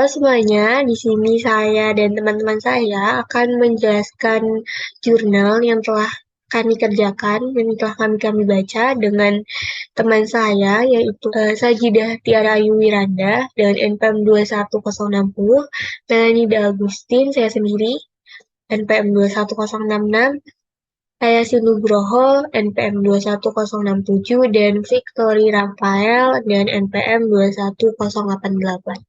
semuanya, di sini saya dan teman-teman saya akan menjelaskan jurnal yang telah kami kerjakan dan telah kami baca dengan teman saya yaitu Sajidah Tiara Ayu Wiranda dengan NPM 21060, Melanie Da Agustin, saya sendiri NPM 21066, saya Nugroho NPM 21067 dan Victory Rafael dan NPM 21088.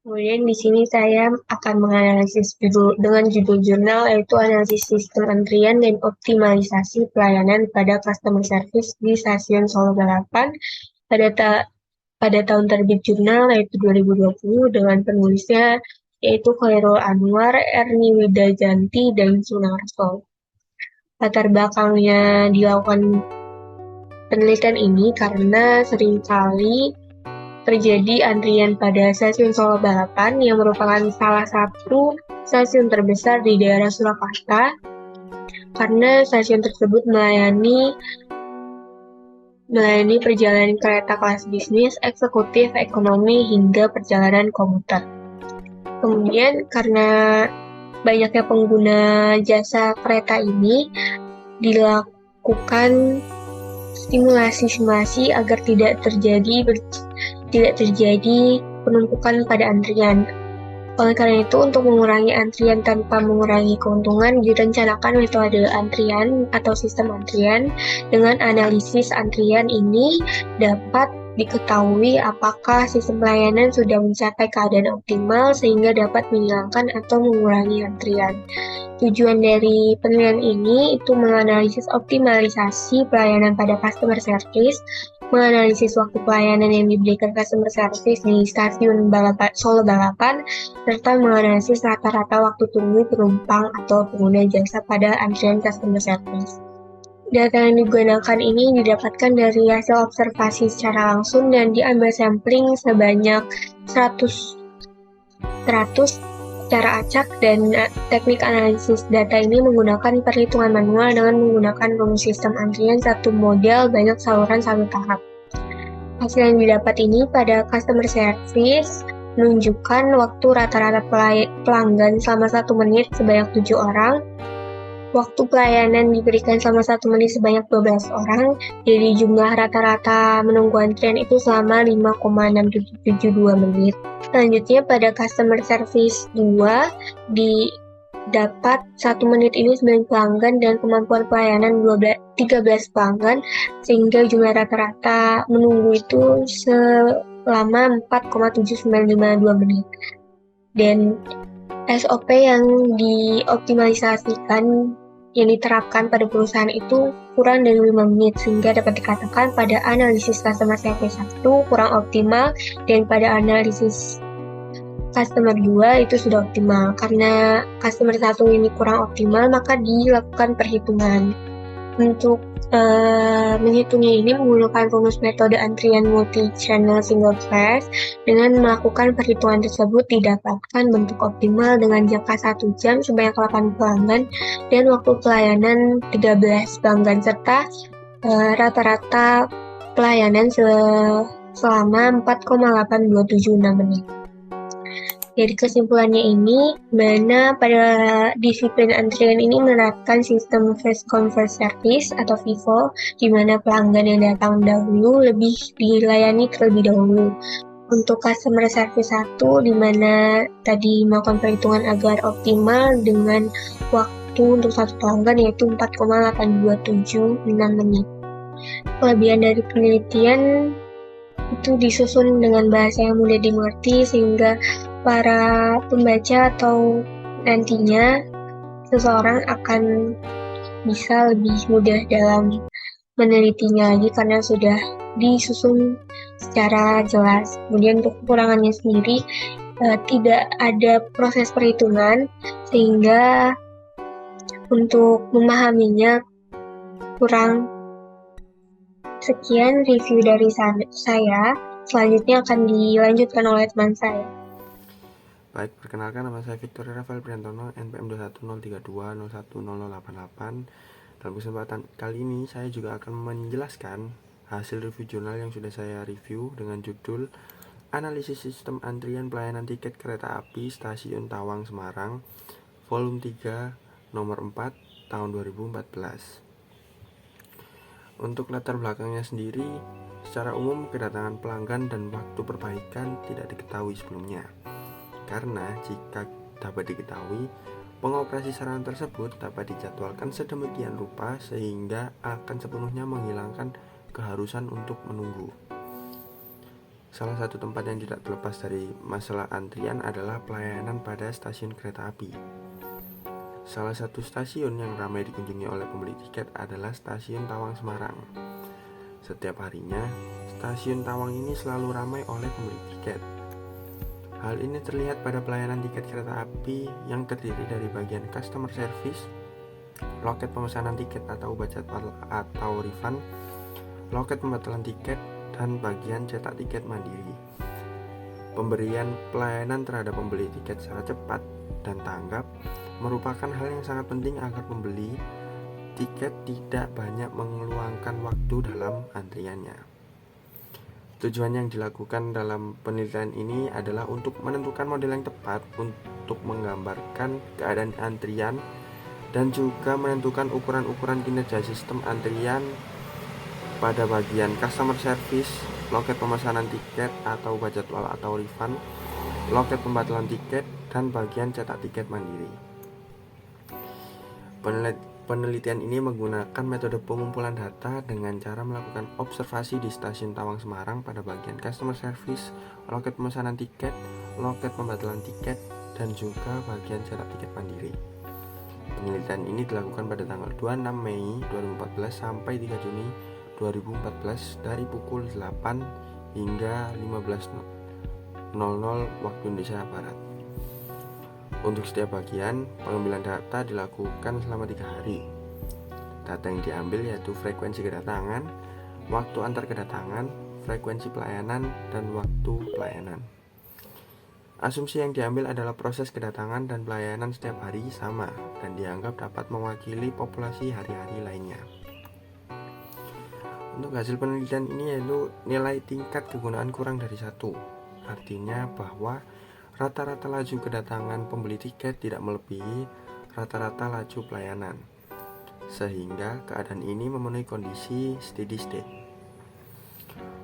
Kemudian di sini saya akan menganalisis dengan judul jurnal yaitu analisis sistem antrian dan optimalisasi pelayanan pada customer service di stasiun Solo Balapan pada pada tahun terbit jurnal yaitu 2020 dengan penulisnya yaitu Khairul Anwar, Erni Widajanti, dan Sunarso. Latar belakangnya dilakukan penelitian ini karena seringkali terjadi antrian pada stasiun Solo Balapan yang merupakan salah satu stasiun terbesar di daerah Surakarta karena stasiun tersebut melayani perjalanan kereta kelas bisnis, eksekutif, ekonomi, hingga perjalanan komuter. Kemudian karena banyaknya pengguna jasa kereta ini dilakukan simulasi agar tidak terjadi penumpukan pada antrian. Oleh karena itu, untuk mengurangi antrian tanpa mengurangi keuntungan, direncanakan metode antrian atau sistem antrian. Dengan analisis antrian ini dapat diketahui apakah sistem pelayanan sudah mencapai keadaan optimal sehingga dapat menghilangkan atau mengurangi antrian. Tujuan dari penelitian ini itu menganalisis optimalisasi pelayanan pada customer service, menganalisis waktu pelayanan yang diberikan customer service di stasiun Solo Balapan, serta menganalisis rata-rata waktu tunggu penumpang atau pengguna jasa pada antrian customer service. Data yang digunakan ini didapatkan dari hasil observasi secara langsung dan diambil sampling sebanyak 100 secara acak, dan teknik analisis data ini menggunakan perhitungan manual dengan menggunakan rumus sistem antrian satu model banyak saluran satu tahap. Hasil yang didapat ini pada customer service menunjukkan waktu rata-rata pelanggan selama 1 menit sebanyak 7 orang, waktu pelayanan diberikan selama 1 menit sebanyak 12 orang, jadi jumlah rata-rata menunggu antrian itu selama 5,6772 menit. Selanjutnya pada customer service 2 didapat 1 menit ini 9 pelanggan dan kemampuan pelayanan 13 pelanggan sehingga jumlah rata-rata menunggu itu selama 4,7952 menit. Dan SOP yang dioptimalisasikan yang diterapkan pada perusahaan itu kurang dari 5 menit sehingga dapat dikatakan pada analisis customer service 1 kurang optimal dan pada analisis customer 2 itu sudah optimal. Karena customer 1 ini kurang optimal maka dilakukan perhitungan. Untuk menghitungnya ini menggunakan rumus metode antrian multi-channel single phase. Dengan melakukan perhitungan tersebut didapatkan bentuk optimal dengan jangka 1 jam sebanyak 8 pelanggan dan waktu pelayanan 13 pelanggan serta rata-rata pelayanan selama 4,8276 menit. Dari kesimpulannya ini, mana pada disiplin antrian ini menerapkan sistem first come first service atau FIFO, di mana pelanggan yang datang dahulu lebih dilayani terlebih dahulu. Untuk customer service 1, di mana tadi melakukan perhitungan agar optimal dengan waktu untuk satu pelanggan yaitu 4,8276 menit. Kelebihan dari penelitian itu disusun dengan bahasa yang mudah dimengerti sehingga para pembaca atau nantinya seseorang akan bisa lebih mudah dalam menelitinya lagi karena sudah disusun secara jelas. Kemudian untuk kekurangannya sendiri tidak ada proses perhitungan sehingga untuk memahaminya kurang. Sekian review dari saya. Selanjutnya akan dilanjutkan oleh teman saya. Baik, perkenalkan nama saya Victory Rafael Priantono, NPM 21032010088. Dalam kesempatan kali ini saya juga akan menjelaskan hasil review jurnal yang sudah saya review dengan judul Analisis Sistem Antrian Pelayanan Tiket Kereta Api Stasiun Tawang Semarang, Volume 3, Nomor 4, Tahun 2014. Untuk latar belakangnya sendiri, secara umum kedatangan pelanggan dan waktu perbaikan tidak diketahui sebelumnya. Karena jika dapat diketahui, pengoperasi sarana tersebut dapat dijadwalkan sedemikian rupa sehingga akan sepenuhnya menghilangkan keharusan untuk menunggu. Salah satu tempat yang tidak terlepas dari masalah antrian adalah pelayanan pada stasiun kereta api. Salah satu stasiun yang ramai dikunjungi oleh pembeli tiket adalah Stasiun Tawang Semarang. Setiap harinya, stasiun Tawang ini selalu ramai oleh pembeli tiket. Hal ini terlihat pada pelayanan tiket kereta api yang terdiri dari bagian customer service, loket pemesanan tiket atau jadwal atau refund, loket pembatalan tiket, dan bagian cetak tiket mandiri. Pemberian pelayanan terhadap pembeli tiket secara cepat dan tanggap merupakan hal yang sangat penting agar pembeli tiket tidak banyak mengeluangkan waktu dalam antriannya. Tujuan yang dilakukan dalam penelitian ini adalah untuk menentukan model yang tepat untuk menggambarkan keadaan antrian dan juga menentukan ukuran-ukuran kinerja sistem antrian pada bagian customer service, loket pemesanan tiket atau jadwal atau refund, loket pembatalan tiket, dan bagian cetak tiket mandiri. Penelitian ini menggunakan metode pengumpulan data dengan cara melakukan observasi di stasiun Tawang Semarang pada bagian customer service, loket pemesanan tiket, loket pembatalan tiket, dan juga bagian cetak tiket mandiri. Penelitian ini dilakukan pada tanggal 26 Mei 2014 sampai 3 Juni 2014 dari pukul 8 hingga 15.00 waktu Indonesia Barat. Untuk setiap bagian, pengambilan data dilakukan selama 3 hari. Data yang diambil yaitu frekuensi kedatangan, waktu antar kedatangan, frekuensi pelayanan, dan waktu pelayanan. Asumsi yang diambil adalah proses kedatangan dan pelayanan setiap hari sama dan dianggap dapat mewakili populasi hari-hari lainnya. Untuk hasil penelitian ini yaitu nilai tingkat kegunaan kurang dari 1. Artinya bahwa rata-rata laju kedatangan pembeli tiket tidak melebihi rata-rata laju pelayanan, sehingga keadaan ini memenuhi kondisi steady state.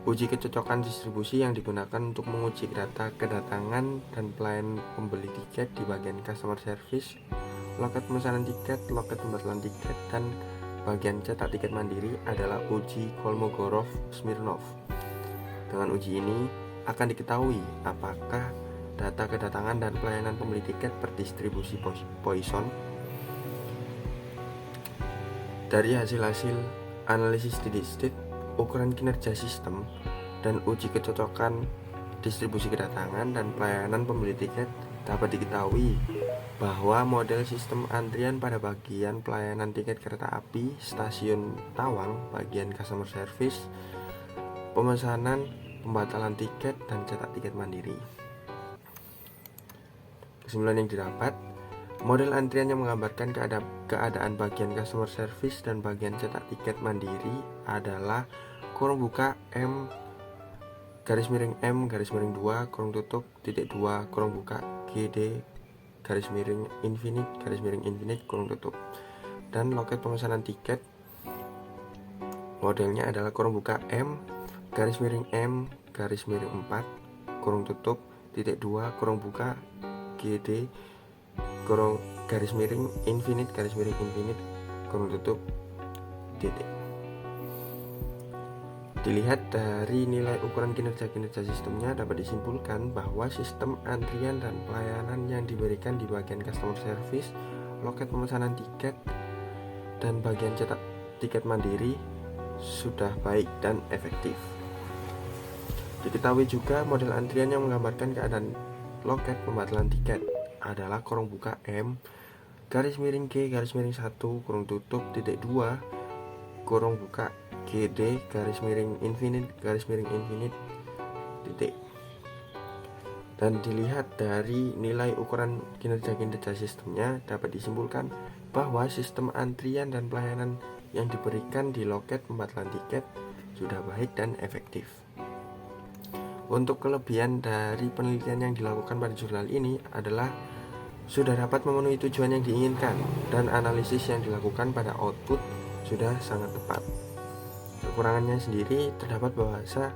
Uji kecocokan distribusi yang digunakan untuk menguji data kedatangan dan pelayanan pembeli tiket di bagian customer service, loket pemesanan tiket, loket pembatalan tiket, dan bagian cetak tiket mandiri adalah uji Kolmogorov-Smirnov. Dengan uji ini akan diketahui apakah data kedatangan dan pelayanan pembeli tiket berdistribusi Poisson. Dari hasil-hasil analisis steady state, ukuran kinerja sistem, dan uji kecocokan distribusi kedatangan dan pelayanan pembeli tiket, dapat diketahui bahwa model sistem antrian pada bagian pelayanan tiket kereta api stasiun Tawang, bagian customer service, pemesanan, pembatalan tiket, dan cetak tiket mandiri. Kesimpulan yang didapat, model antrian yang menggambarkan keadaan bagian customer service dan bagian cetak tiket mandiri adalah kurung buka M garis miring 2 kurung tutup titik 2 kurung buka GD garis miring infinite kurung tutup, dan loket pemesanan tiket modelnya adalah kurung buka M garis miring 4 kurung tutup titik 2 kurung buka GD kurung garis miring infinite kurung tutup titik. Dilihat dari nilai ukuran kinerja sistemnya, dapat disimpulkan bahwa sistem antrian dan pelayanan yang diberikan di bagian customer service, loket pemesanan tiket, dan bagian cetak tiket mandiri sudah baik dan efektif. Diketahui juga model antrian yang menggambarkan keadaan loket pembatalan tiket adalah kurung buka M garis miring G garis miring 1 kurung tutup titik 2 kurung buka GD garis miring infinite titik. Dan dilihat dari nilai ukuran kinerja sistemnya, dapat disimpulkan bahwa sistem antrian dan pelayanan yang diberikan di loket pembatalan tiket sudah baik dan efektif. Untuk kelebihan dari penelitian yang dilakukan pada jurnal ini adalah sudah dapat memenuhi tujuan yang diinginkan dan analisis yang dilakukan pada output sudah sangat tepat. Kekurangannya sendiri terdapat bahasa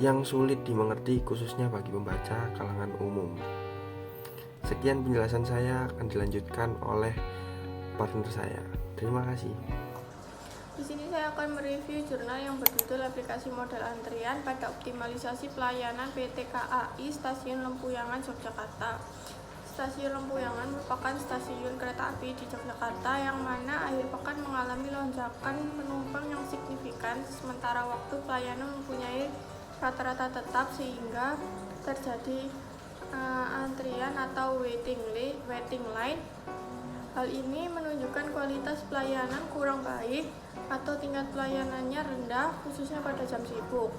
yang sulit dimengerti khususnya bagi pembaca kalangan umum. Sekian penjelasan saya, akan dilanjutkan oleh partner saya. Terima kasih. Di sini saya akan mereview jurnal yang berjudul Aplikasi Model Antrian pada Optimalisasi Pelayanan PT KAI Stasiun Lempuyangan, Yogyakarta. Stasiun Lempuyangan merupakan stasiun kereta api di Yogyakarta yang mana akhir pekan mengalami lonjakan penumpang yang signifikan, sementara waktu pelayanan mempunyai rata-rata tetap sehingga terjadi antrian atau waiting line. Hal ini menunjukkan kualitas pelayanan kurang baik atau tingkat pelayanannya rendah, khususnya pada jam sibuk.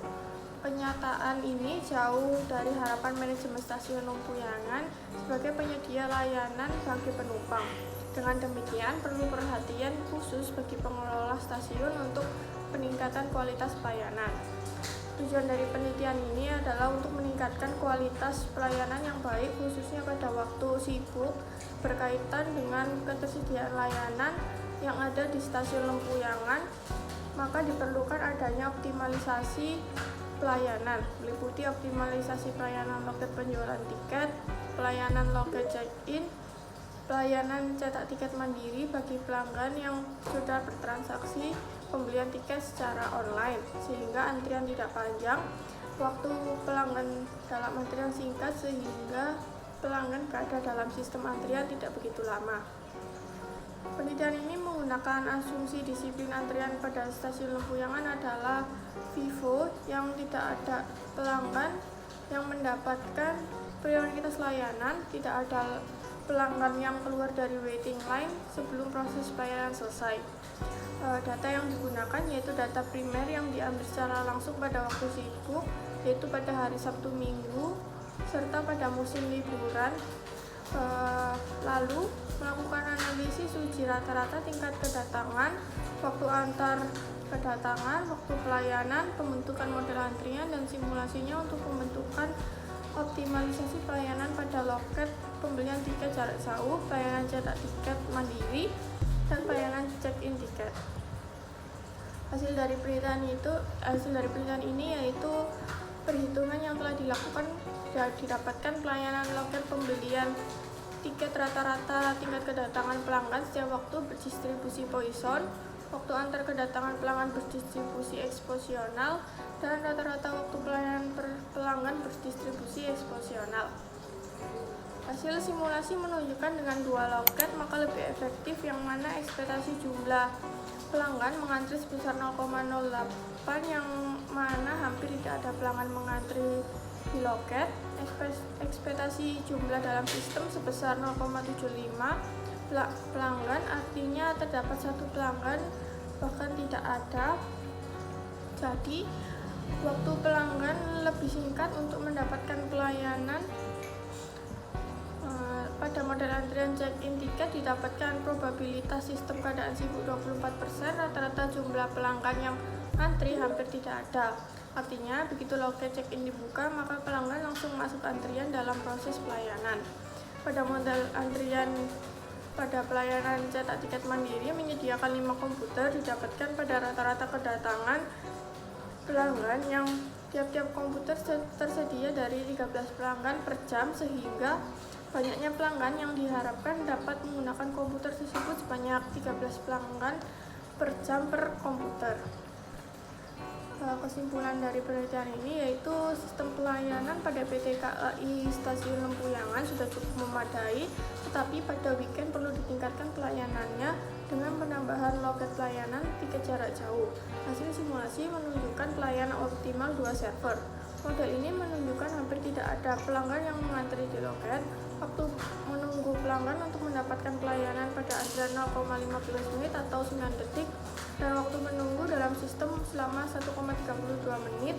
Kenyataan ini jauh dari harapan manajemen stasiun Lempuyangan sebagai penyedia layanan bagi penumpang. Dengan demikian, perlu perhatian khusus bagi pengelola stasiun untuk peningkatan kualitas pelayanan. Tujuan dari penelitian ini adalah untuk meningkatkan kualitas pelayanan yang baik, khususnya pada waktu sibuk berkaitan dengan ketersediaan layanan yang ada di stasiun Lempuyangan. Maka diperlukan adanya optimalisasi pelayanan, meliputi optimalisasi pelayanan loket penjualan tiket, pelayanan loket check-in, pelayanan cetak tiket mandiri bagi pelanggan yang sudah bertransaksi pembelian tiket secara online sehingga antrian tidak panjang, waktu pelanggan dalam antrian singkat sehingga pelanggan berada dalam sistem antrian tidak begitu lama. Penelitian ini menggunakan asumsi disiplin antrian pada stasiun Lempuyangan adalah vivo, yang tidak ada pelanggan yang mendapatkan prioritas layanan, tidak ada pelanggan yang keluar dari waiting line sebelum proses pelayanan selesai. Data yang digunakan yaitu data primer yang diambil secara langsung pada waktu sibuk, yaitu pada hari Sabtu Minggu serta pada musim liburan. Lalu melakukan analisis uji rata-rata tingkat kedatangan, waktu antar kedatangan, waktu pelayanan, pembentukan model antrian, dan simulasinya untuk pembentukan optimalisasi pelayanan pada loket pembelian tiket jarak jauh, pelayanan cetak tiket mandiri, dan pelayanan check-in tiket. Hasil dari penelitian ini yaitu perhitungan yang telah dilakukan dan didapatkan pelayanan loket pembelian tiket rata-rata tingkat kedatangan pelanggan setiap waktu berdistribusi Poisson, waktu antar kedatangan pelanggan berdistribusi eksposional, dan rata-rata waktu pelayanan pelanggan berdistribusi eksposional. Hasil simulasi menunjukkan dengan dua loket maka lebih efektif yang mana ekspektasi jumlah pelanggan mengantri sebesar 0,08, yang mana hampir tidak ada pelanggan mengantri di loket. Ekspektasi jumlah dalam sistem sebesar 0,75 pelanggan, artinya terdapat satu pelanggan bahkan tidak ada. Jadi waktu pelanggan lebih singkat untuk mendapatkan pelayanan. Pada model antrian check-in tiket didapatkan probabilitas sistem keadaan sibuk 24%, rata-rata jumlah pelanggan yang antri hampir tidak ada. Artinya begitu loket check-in dibuka maka pelanggan langsung masuk antrian dalam proses pelayanan. Pada model antrian pada pelayanan cetak tiket mandiri menyediakan 5 komputer, didapatkan pada rata-rata kedatangan pelanggan yang tiap-tiap komputer tersedia dari 13 pelanggan per jam, sehingga banyaknya pelanggan yang diharapkan dapat menggunakan komputer tersebut sebanyak 13 pelanggan per jam per komputer. Kesimpulan dari penelitian ini yaitu sistem pelayanan pada PT KAI Stasiun Lempuyangan sudah cukup memadai, tetapi pada weekend perlu ditingkatkan pelayanannya dengan penambahan loket pelayanan tiket jarak jauh. Hasil simulasi menunjukkan pelayanan optimal 2 server. Model ini menunjukkan hampir tidak ada pelanggan yang mengantri di loket. Waktu menunggu pelanggan untuk mendapatkan pelayanan pada antrian 0,15 menit atau 9 detik, dan waktu menunggu dalam sistem selama 1,32 menit.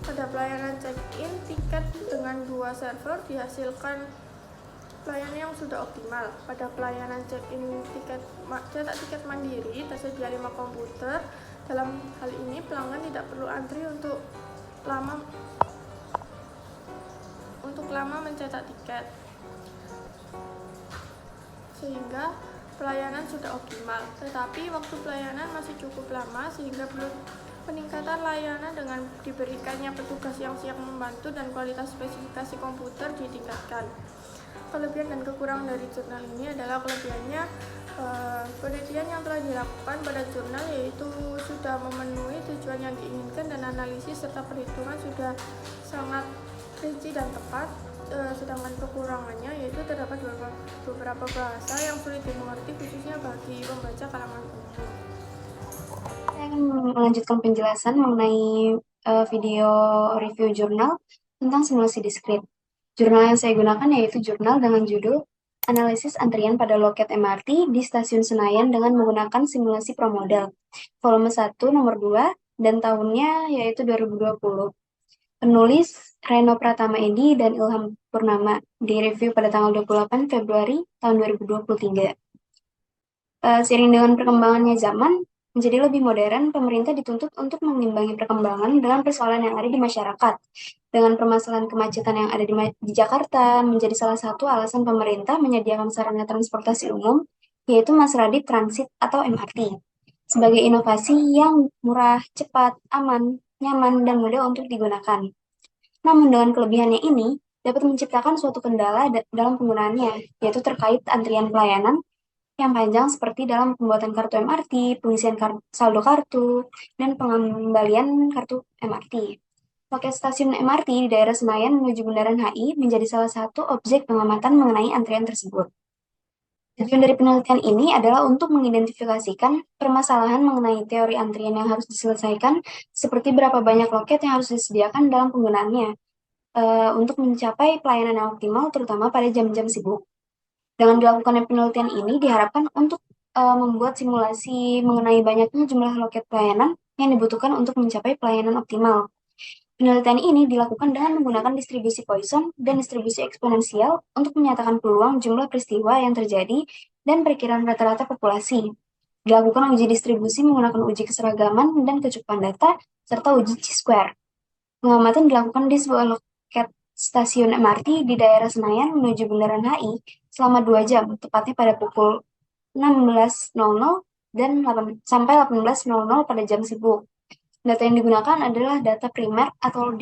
Pada pelayanan check-in tiket dengan 2 server dihasilkan pelayanan yang sudah optimal. Pada pelayanan check-in cetak tiket mandiri tersedia 5 komputer. Dalam hal ini pelanggan tidak perlu antri untuk lama untuk lama mencetak tiket, sehingga pelayanan sudah optimal. Tetapi waktu pelayanan masih cukup lama sehingga perlu peningkatan layanan dengan diberikannya petugas yang siap membantu dan kualitas spesifikasi komputer ditingkatkan. Kelebihan dan kekurangan dari jurnal ini adalah kelebihannya, penelitian yang telah dilakukan pada jurnal yaitu sudah memenuhi tujuan yang diinginkan dan analisis serta perhitungan sudah sangat rinci dan tepat. Sedangkan kekurangannya yaitu terdapat beberapa bahasa yang sulit dimengerti khususnya bagi pembaca kalangan umum. Saya akan melanjutkan penjelasan mengenai video review jurnal tentang simulasi diskrit. Jurnal yang saya gunakan yaitu jurnal dengan judul Analisis Antrian pada Loket MRT di Stasiun Senayan dengan menggunakan simulasi promodel. Volume 1 nomor 2 dan tahunnya yaitu 2020. Penulis Reno Pratama Edi dan Ilham Purnama, di review pada tanggal 28 Februari tahun 2023. Seiring dengan perkembangannya zaman menjadi lebih modern, pemerintah dituntut untuk mengimbangi perkembangan dengan persoalan yang ada di masyarakat. Dengan permasalahan kemacetan yang ada di Jakarta, menjadi salah satu alasan pemerintah menyediakan sarana transportasi umum, yaitu Mass Rapid Transit atau MRT, sebagai inovasi yang murah, cepat, aman, nyaman, dan mudah untuk digunakan. Namun dengan kelebihannya ini, dapat menciptakan suatu kendala dalam penggunaannya, yaitu terkait antrian pelayanan yang panjang seperti dalam pembuatan kartu MRT, pengisian saldo kartu, dan pengembalian kartu MRT. Loket stasiun MRT di daerah Senayan menuju Bundaran HI menjadi salah satu objek pengamatan mengenai antrian tersebut. Tujuan dari penelitian ini adalah untuk mengidentifikasikan permasalahan mengenai teori antrian yang harus diselesaikan, seperti berapa banyak loket yang harus disediakan dalam penggunaannya, untuk mencapai pelayanan yang optimal, terutama pada jam-jam sibuk. Dengan dilakukannya penelitian ini diharapkan untuk membuat simulasi mengenai banyaknya jumlah loket pelayanan yang dibutuhkan untuk mencapai pelayanan optimal. Penelitian ini dilakukan dengan menggunakan distribusi Poisson dan distribusi eksponensial untuk menyatakan peluang jumlah peristiwa yang terjadi dan perkiraan rata-rata populasi. Dilakukan uji distribusi menggunakan uji keseragaman dan kecukupan data, serta uji chi-square. Pengamatan dilakukan di sebuah loket stasiun MRT di daerah Senayan menuju Bundaran HI selama 2 jam, tepatnya pada pukul 16.00 dan sampai 18.00 pada jam sibuk. Data yang digunakan adalah data primer atau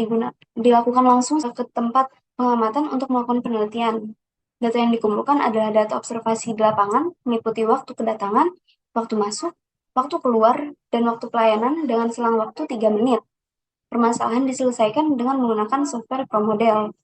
dilakukan langsung ke tempat pengamatan untuk melakukan penelitian. Data yang dikumpulkan adalah data observasi di lapangan, meliputi waktu kedatangan, waktu masuk, waktu keluar, dan waktu pelayanan dengan selang waktu 3 menit. Permasalahan diselesaikan dengan menggunakan software promodel.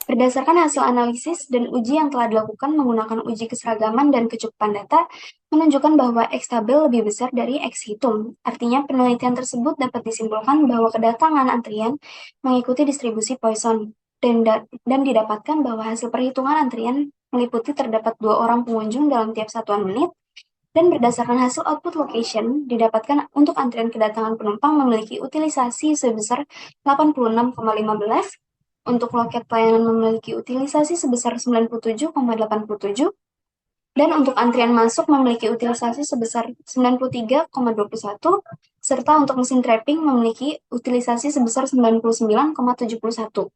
Berdasarkan hasil analisis dan uji yang telah dilakukan menggunakan uji keseragaman dan kecukupan data, menunjukkan bahwa X tabel lebih besar dari X hitung. Artinya, penelitian tersebut dapat disimpulkan bahwa kedatangan antrian mengikuti distribusi Poisson, dan didapatkan bahwa hasil perhitungan antrian meliputi terdapat 2 orang pengunjung dalam tiap satuan menit, dan berdasarkan hasil output location, didapatkan untuk antrian kedatangan penumpang memiliki utilisasi sebesar 86,15, untuk loket pelayanan memiliki utilisasi sebesar 97,87, dan untuk antrian masuk memiliki utilisasi sebesar 93,21, serta untuk mesin trapping memiliki utilisasi sebesar 99,71.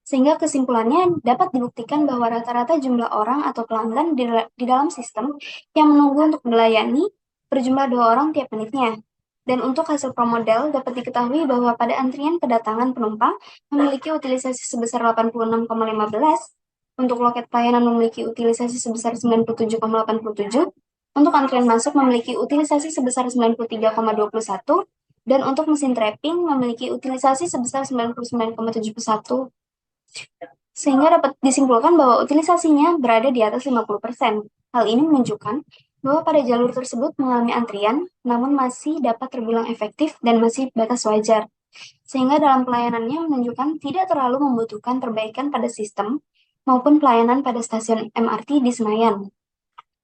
Sehingga kesimpulannya dapat dibuktikan bahwa rata-rata jumlah orang atau pelanggan di dalam sistem yang menunggu untuk dilayani berjumlah 2 orang tiap menitnya. Dan untuk hasil promodel dapat diketahui bahwa pada antrian kedatangan penumpang memiliki utilisasi sebesar 86,15, untuk loket pelayanan memiliki utilisasi sebesar 97,87, untuk antrian masuk memiliki utilisasi sebesar 93,21, dan untuk mesin trapping memiliki utilisasi sebesar 99,71. Sehingga dapat disimpulkan bahwa utilisasinya berada di atas 50%. Hal ini menunjukkan bahwa pada jalur tersebut mengalami antrian, namun masih dapat terbilang efektif dan masih batas wajar. Sehingga dalam pelayanannya menunjukkan tidak terlalu membutuhkan perbaikan pada sistem maupun pelayanan pada stasiun MRT di Senayan.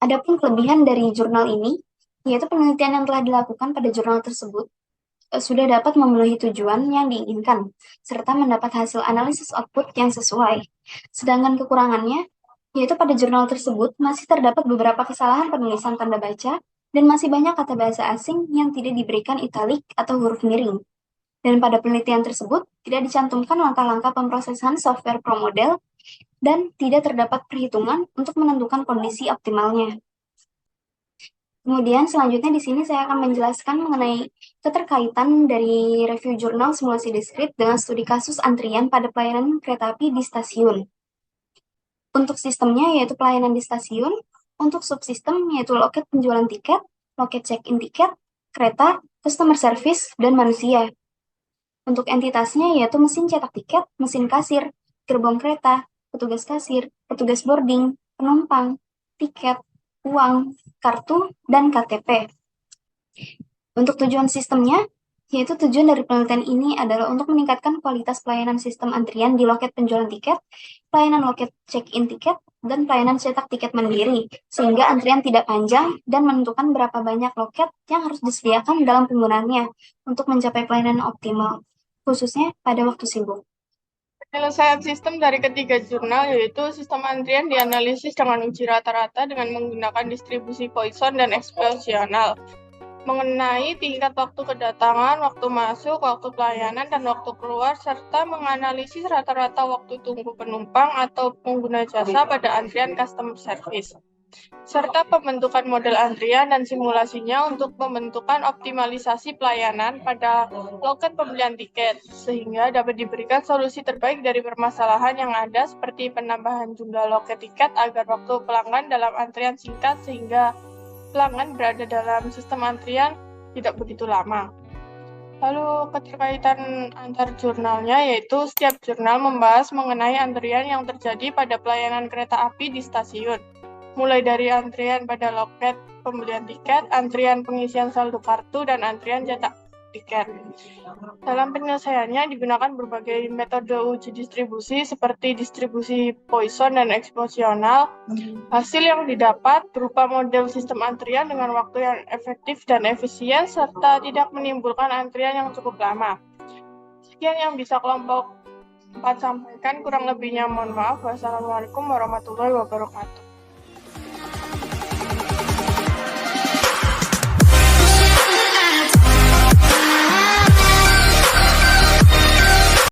Adapun kelebihan dari jurnal ini, yaitu penelitian yang telah dilakukan pada jurnal tersebut sudah dapat memenuhi tujuan yang diinginkan, serta mendapat hasil analisis output yang sesuai. Sedangkan kekurangannya, yaitu pada jurnal tersebut masih terdapat beberapa kesalahan penulisan tanda baca, dan masih banyak kata bahasa asing yang tidak diberikan italik atau huruf miring. Dan pada penelitian tersebut tidak dicantumkan langkah-langkah pemrosesan software pro model dan tidak terdapat perhitungan untuk menentukan kondisi optimalnya. Kemudian selanjutnya di sini saya akan menjelaskan mengenai keterkaitan dari review jurnal simulasi diskrit dengan studi kasus antrian pada pelayanan kereta api di stasiun. Untuk sistemnya yaitu pelayanan di stasiun, untuk subsistem yaitu loket penjualan tiket, loket check-in tiket, kereta, customer service, dan manusia. Untuk entitasnya yaitu mesin cetak tiket, mesin kasir, gerbong kereta, petugas kasir, petugas boarding, penumpang, tiket, uang, kartu, dan KTP. Untuk tujuan sistemnya, yaitu tujuan dari penelitian ini adalah untuk meningkatkan kualitas pelayanan sistem antrian di loket penjualan tiket, pelayanan loket check-in tiket, dan pelayanan cetak tiket mandiri, sehingga antrian tidak panjang dan menentukan berapa banyak loket yang harus disediakan dalam penggunaannya untuk mencapai pelayanan optimal, khususnya pada waktu sibuk. Penyelesaian sistem dari ketiga jurnal yaitu sistem antrian dianalisis dengan uji rata-rata dengan menggunakan distribusi Poisson dan eksponensial mengenai tingkat waktu kedatangan, waktu masuk, waktu pelayanan, dan waktu keluar, serta menganalisis rata-rata waktu tunggu penumpang atau pengguna jasa pada antrian customer service, serta pembentukan model antrian dan simulasinya untuk pembentukan optimalisasi pelayanan pada loket pembelian tiket, sehingga dapat diberikan solusi terbaik dari permasalahan yang ada seperti penambahan jumlah loket tiket agar waktu pelanggan dalam antrian singkat sehingga pelanggan berada dalam sistem antrian tidak begitu lama. Lalu keterkaitan antar jurnalnya yaitu setiap jurnal membahas mengenai antrian yang terjadi pada pelayanan kereta api di stasiun. Mulai dari antrian pada loket pembelian tiket, antrian pengisian saldo kartu, dan antrian cetak tiket. Dalam penyelesaiannya digunakan berbagai metode uji distribusi seperti distribusi Poisson dan eksponensial. Hasil yang didapat berupa model sistem antrian dengan waktu yang efektif dan efisien serta tidak menimbulkan antrian yang cukup lama. Sekian yang bisa kelompok 4 sampaikan, kurang lebihnya mohon maaf. Wassalamualaikum warahmatullahi wabarakatuh.